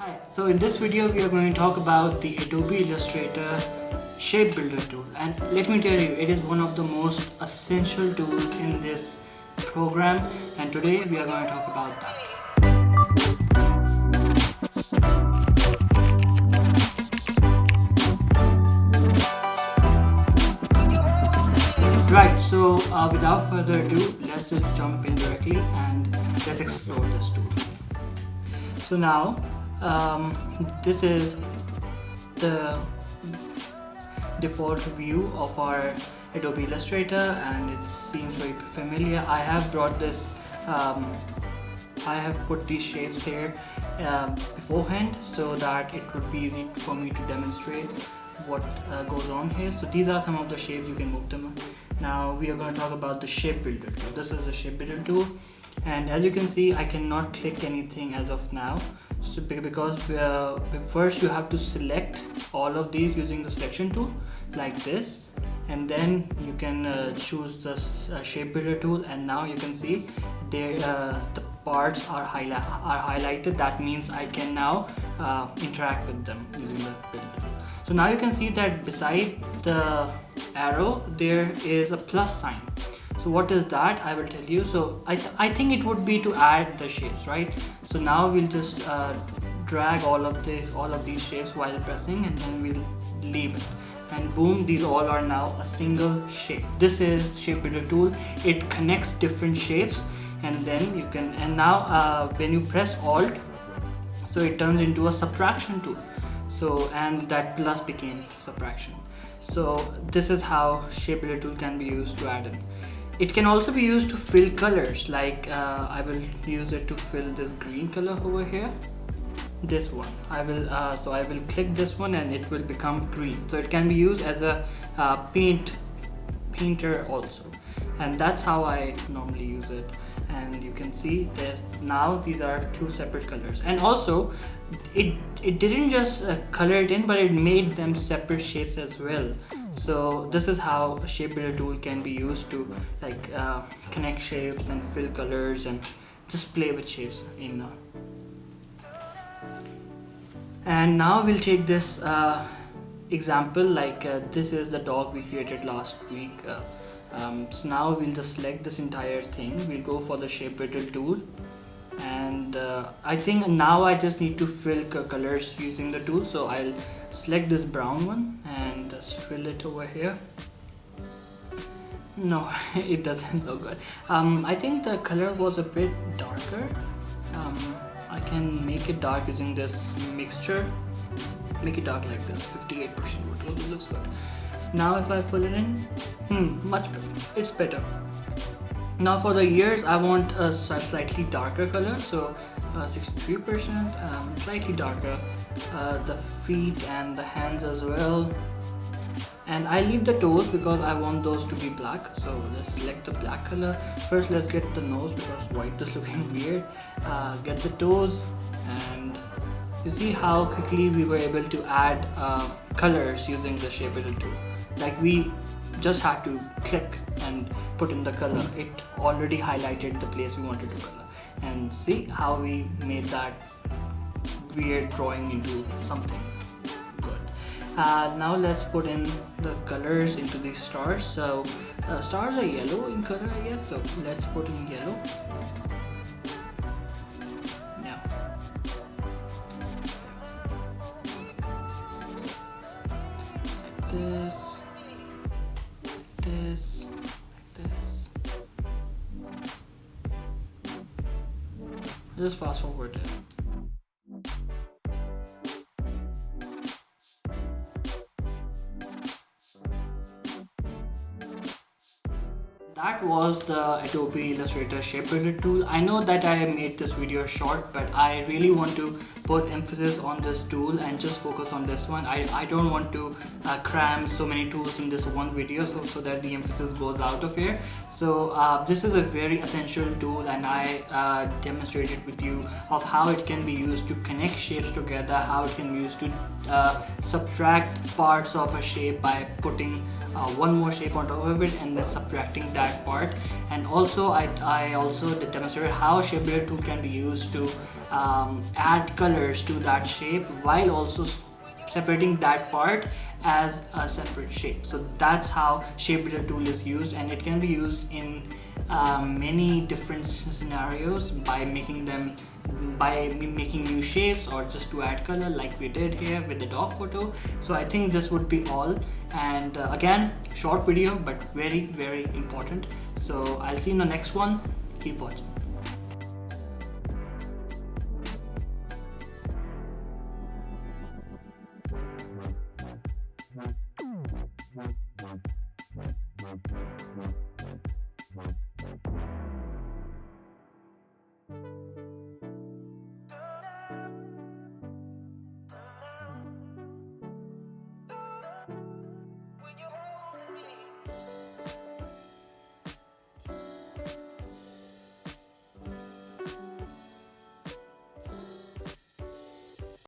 Hi, so in this video we are going to talk about the Adobe Illustrator Shape Builder tool, and let me tell you, it is one of the most essential tools in this program, and today we are going to talk about that. Right, so without further ado, let's just jump in directly and let's explore this tool. So now this is the default view of our Adobe Illustrator, and it seems very familiar. I have brought this I have put these shapes here beforehand so that it would be easy for me to demonstrate what goes on here. So these are some of the shapes, you can move them. Now we are going to talk about the shape builder tool. This is the shape builder tool, and as you can see, I cannot click anything as of now. So because first you have to select all of these using the selection tool like this, and then you can choose the shape builder tool, and now you can see there the parts are highlighted. That means I can now interact with them using the builder tool. So now you can see that beside the arrow there is a plus sign. So what is that? I will tell you. So I think it would be to add the shapes, right? So now we'll just drag all of these shapes while pressing, and then we'll leave it, and boom, these all are now a single shape. This is shape builder tool. It connects different shapes, and then you can, and now when you press alt, so it turns into a subtraction tool. So, and that plus became subtraction. So this is how shape builder tool can be used to add in. It can also be used to fill colors, like I will use it to fill this green color over here. This one I will so I will click this one and it will become green. So it can be used as a painter also, and that's how I normally use it. And you can see there's now these are two separate colors, and also it didn't just color it in, but it made them separate shapes as well. So this is how a shape builder tool can be used to like connect shapes and fill colors and just play with shapes in and now we'll take this example, like this is the dog we created last week. So now we'll just select this entire thing. We'll go for the shape builder tool, and I think now I just need to fill colors using the tool. So I'll select this brown one and just fill it over here. No, it doesn't look good. I think the color was a bit darker. I can make it dark using this mixture. Make it dark like this, 58%. It looks good. Now if I pull it in, much better. It's better. Now for the ears, I want a slightly darker color, so 63%, slightly darker. The feet and the hands as well. And I leave the toes because I want those to be black. So let's select the black color. First let's get the nose because white is looking weird. Get the toes, and you see how quickly we were able to add colors using the shape builder tool. Like we just had to click and put in the color. It already highlighted the place we wanted to color. And see how we made that weird drawing into something good. Now let's put in the colors into these stars. So stars are yellow in color, I guess. So let's put in yellow. Now like this, just fast forward it. That was the Adobe Illustrator Shape Builder tool. I know that I made this video short, but I really want to put emphasis on this tool and just focus on this one. I don't want to cram so many tools in this one video so that the emphasis goes out of here. So this is a very essential tool, and I demonstrated with you of how it can be used to connect shapes together, how it can be used to subtract parts of a shape by putting one more shape on top of it and then subtracting that part. And also I also demonstrated how shape builder tool can be used to add colors to that shape while also separating that part as a separate shape. So that's how shape builder tool is used, and it can be used in many different scenarios by making new shapes or just to add color like we did here with the dog photo. So I think this would be all, and again, short video but very important. So I'll see you in the next one. Keep watching.